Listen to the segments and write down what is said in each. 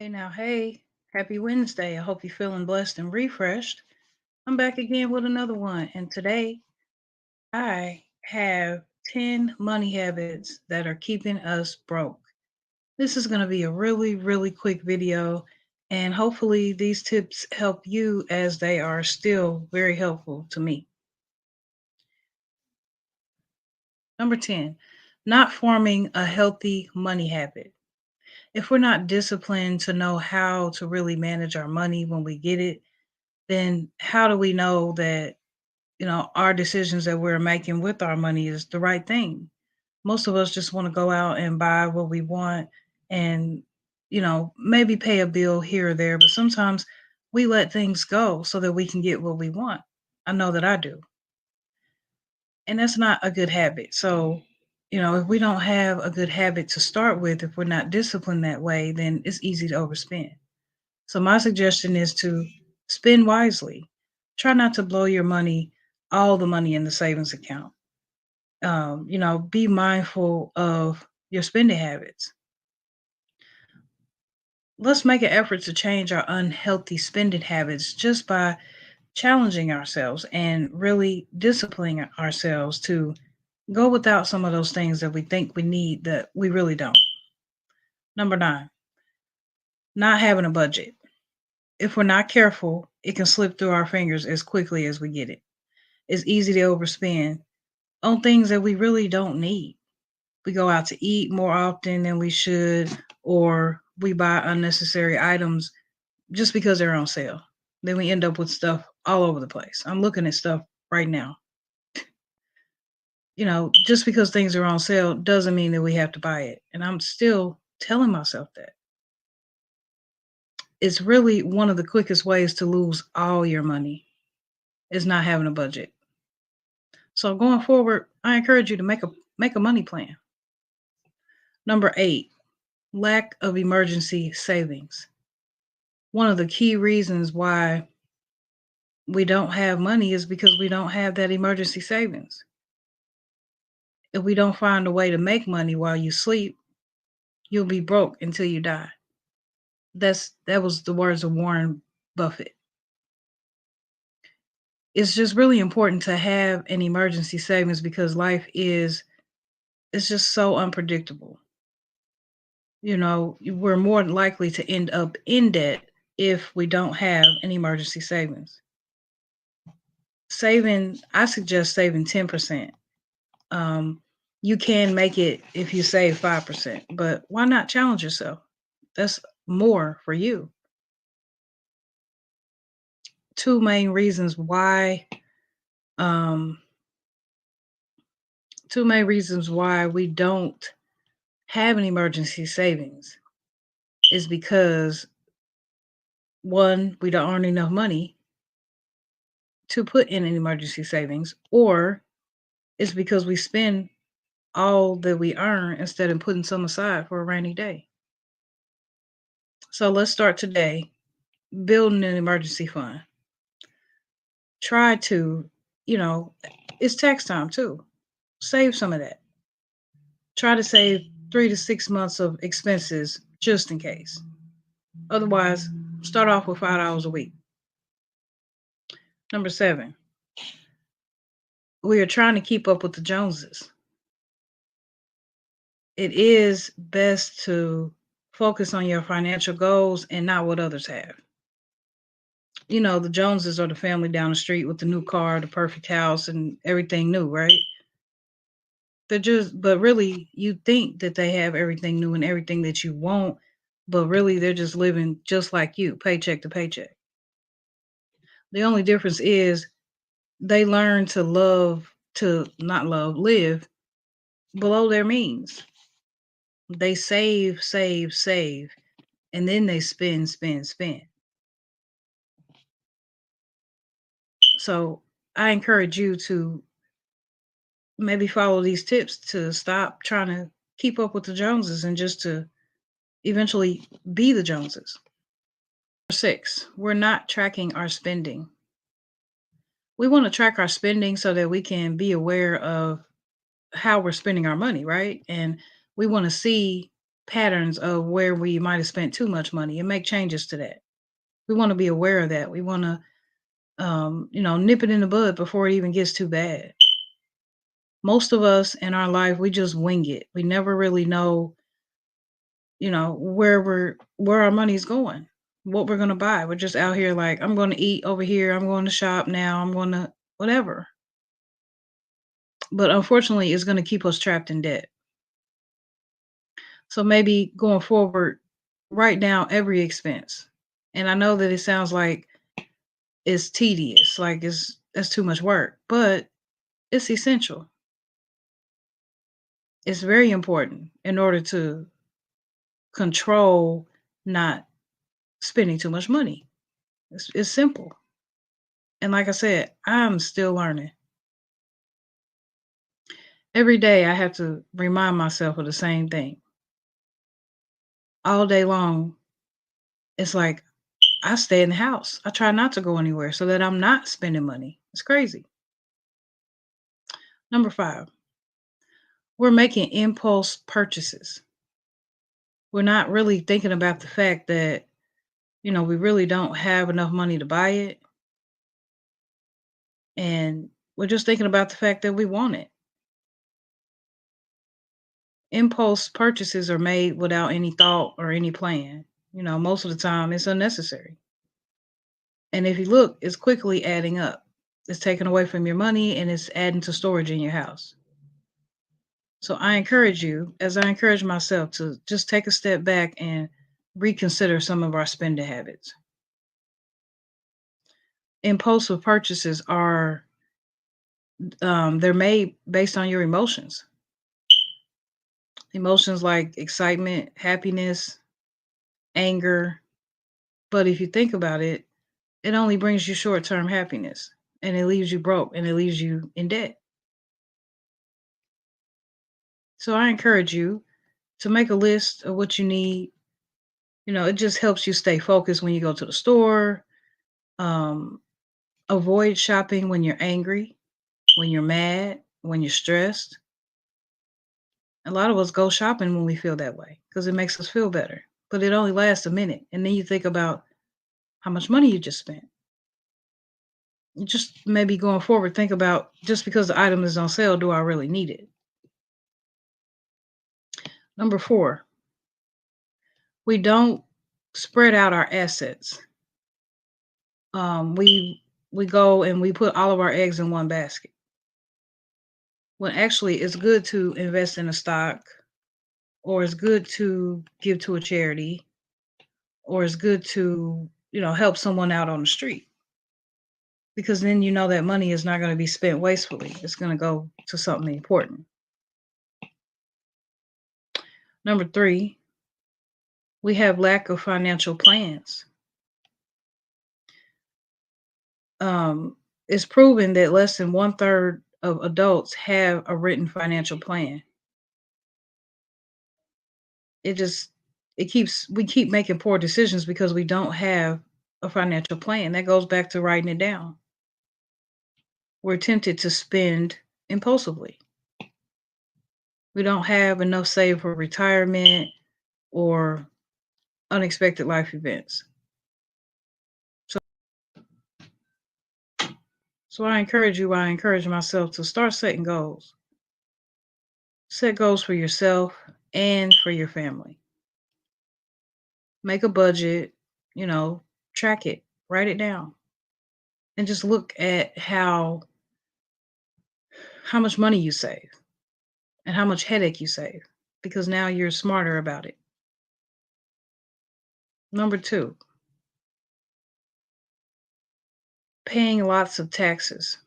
Hey, happy Wednesday. I hope you're feeling blessed and refreshed. I'm back again with another one. And today I have 10 money habits that are keeping us broke. This is going to be a really, really quick video. And hopefully, these tips help you as they are still very helpful to me. Number 10, not forming a healthy money habit. If we're not disciplined to know how to really manage our money when we get it, then how do we know that, our decisions that we're making with our money is the right thing? Most of us just want to go out and buy what we want and, maybe pay a bill here or there, but sometimes we let things go so that we can get what we want. I know that I do. And that's not a good habit. So, if we don't have a good habit to start with, if we're not disciplined that way, then it's easy to overspend. So my suggestion is to spend wisely. Try not to blow your money, all the money in the savings account. Be mindful of your spending habits. Let's make an effort to change our unhealthy spending habits just by challenging ourselves and really disciplining ourselves to go without some of those things that we think we need that we really don't. Number 9, not having a budget. If we're not careful, it can slip through our fingers as quickly as we get it. It's easy to overspend on things that we really don't need. We go out to eat more often than we should, or we buy unnecessary items just because they're on sale. Then we end up with stuff all over the place. I'm looking at stuff right now. Just because things are on sale doesn't mean that we have to buy it. And I'm still telling myself that. It's really one of the quickest ways to lose all your money is not having a budget. So going forward, I encourage you to make a money plan. Number 8, lack of emergency savings. One of the key reasons why we don't have money is because we don't have that emergency savings. If we don't find a way to make money while you sleep, you'll be broke until you die. That was the words of Warren Buffett. It's just really important to have an emergency savings because life is it's just so unpredictable. We're more likely to end up in debt if we don't have an emergency savings. I suggest saving 10%. You can make it if you save 5%, but why not challenge yourself? That's more for you. Two main reasons why, um, two main reasons why we don't have an emergency savings is because one, we don't earn enough money to put in an emergency savings, or it's because we spend all that we earn instead of putting some aside for a rainy day. So let's start today building an emergency fund. Try to, you know, it's tax time too. Save some of that. Try to save 3 to 6 months of expenses just in case. Otherwise, start off with $5 a week. Number 7, we are trying to keep up with the Joneses. It is best to focus on your financial goals and not what others have. The Joneses are the family down the street with the new car, the perfect house, and everything new, right? But really, you think that they have everything new and everything that you want, but really, they're just living just like you, paycheck to paycheck. The only difference is they learn to not live below their means. They save, save, save, and then they spend, spend, spend. So I encourage you to maybe follow these tips to stop trying to keep up with the Joneses and just to eventually be the Joneses. Number 6, we're not tracking our spending. We want to track our spending so that we can be aware of how we're spending our money, right? And we want to see patterns of where we might have spent too much money and make changes to that. We want to be aware of that. We want to, nip it in the bud before it even gets too bad. Most of us in our life, we just wing it. We never really know, where our money's going, what we're gonna buy. We're just out here like, I'm gonna eat over here, I'm going to shop now, I'm gonna whatever. But unfortunately, it's gonna keep us trapped in debt. So maybe going forward, write down every expense. And I know that it sounds like it's tedious, like that's too much work, but it's essential. It's very important in order to control not spending too much money. It's simple. And like I said, I'm still learning. Every day I have to remind myself of the same thing. All day long, it's like I stay in the house. I try not to go anywhere so that I'm not spending money. It's crazy. Number 5, we're making impulse purchases. We're not really thinking about the fact that, we really don't have enough money to buy it. And we're just thinking about the fact that we want it. Impulse purchases are made without any thought or any plan. Most of the time it's unnecessary. And if you look, it's quickly adding up. It's taken away from your money and it's adding to storage in your house. So I encourage you, as I encourage myself, to just take a step back and reconsider some of our spending habits. Impulsive purchases are they're made based on your emotions. Emotions like excitement, happiness, anger. But if you think about it, it only brings you short-term happiness and it leaves you broke and it leaves you in debt. So I encourage you to make a list of what you need. It just helps you stay focused when you go to the store. Um, Avoid shopping when you're angry, when you're mad, when you're stressed. A lot of us go shopping when we feel that way because it makes us feel better. But it only lasts a minute. And then you think about how much money you just spent. You just maybe going forward, think about just because the item is on sale, do I really need it? Number 4, we don't spread out our assets. We go and we put all of our eggs in one basket. When actually it's good to invest in a stock, or it's good to give to a charity, or it's good to, help someone out on the street. Because then that money is not going to be spent wastefully. It's going to go to something important. Number 3, we have lack of financial plans. It's proven that less than 1/3 of adults have a written financial plan. It just we keep making poor decisions because we don't have a financial plan. That goes back to writing it down. We're tempted to spend impulsively. We don't have enough saved for retirement or unexpected life events. So, so I encourage myself to start setting goals. Set goals for yourself and for your family. Make a budget, track it, write it down, and just look at how much money you save and how much headache you save because now you're smarter about it. Number 2, paying lots of taxes.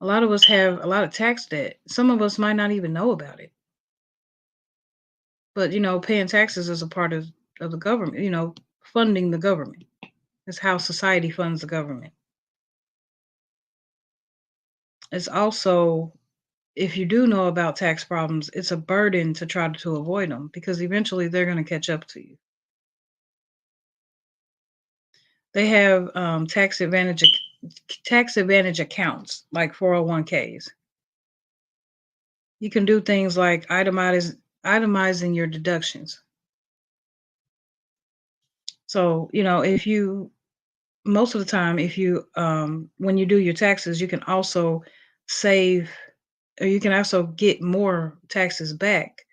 A lot of us have a lot of tax debt. Some of us might not even know about it. But, paying taxes is a part of the government, funding the government. It's how society funds the government. It's also, if you do know about tax problems, it's a burden to try to avoid them because eventually they're going to catch up to you. They have tax advantage accounts like 401ks. You can do things like itemizing your deductions. So, if you most of the time, if you when you do your taxes, you can also save, or you can also get more taxes back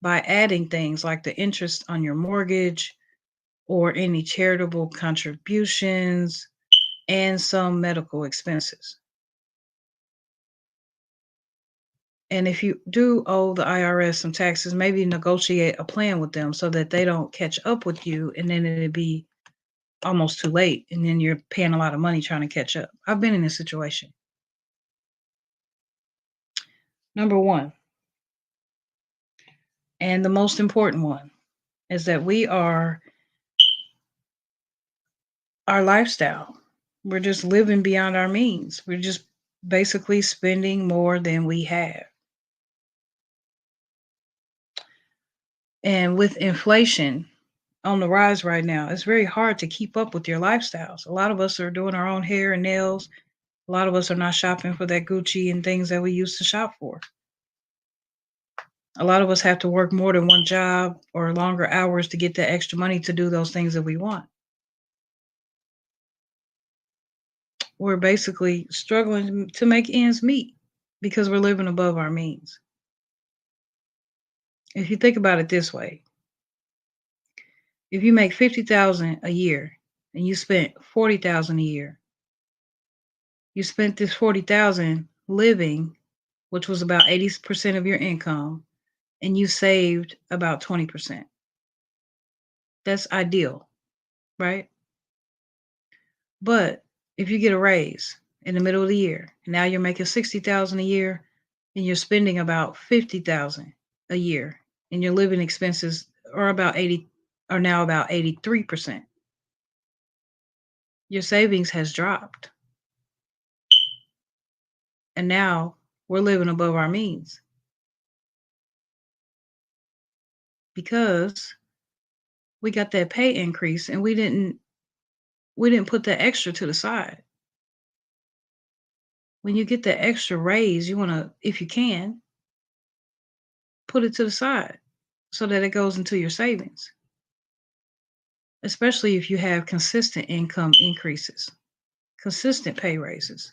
by adding things like the interest on your mortgage or any charitable contributions and some medical expenses. And if you do owe the IRS some taxes, maybe negotiate a plan with them so that they don't catch up with you and then it'd be almost too late and then you're paying a lot of money trying to catch up. I've been in this situation. Number one, and the most important one, is that we are our lifestyle. We're just living beyond our means. We're just basically spending more than we have. And with inflation on the rise right now, it's very hard to keep up with your lifestyles. A lot of us are doing our own hair and nails. A lot of us are not shopping for that Gucci and things that we used to shop for. A lot of us have to work more than one job or longer hours to get that extra money to do those things that we want. We're basically struggling to make ends meet because we're living above our means. If you think about it this way, if you make 50,000 a year and you spent 40,000 a year, you spent this 40,000 living, which was about 80% of your income, and you saved about 20%. That's ideal, right? But if you get a raise in the middle of the year, and now you're making 60,000 a year and you're spending about 50,000 a year and your living expenses are now about 83%. Your savings has dropped. And now we're living above our means because we got that pay increase and we didn't put that extra to the side. When you get that extra raise, you want to, if you can, put it to the side so that it goes into your savings, especially if you have consistent income increases, consistent pay raises.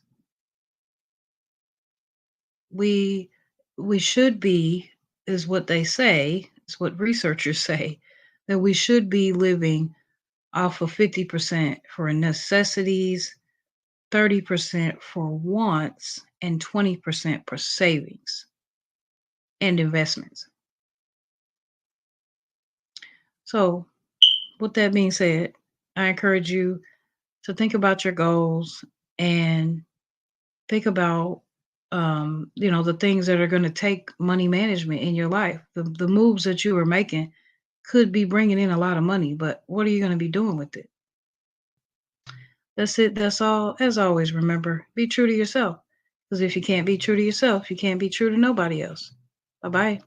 We we should be, is what they say, is what researchers say, that we should be living off of 50% for necessities, 30% for wants, and 20% for savings and investments. So, with that being said, I encourage you to think about your goals and think about the things that are going to take money management in your life. The moves that you are making could be bringing in a lot of money, but what are you going to be doing with it? That's it. That's all. As always, remember, be true to yourself. Because if you can't be true to yourself, you can't be true to nobody else. Bye bye.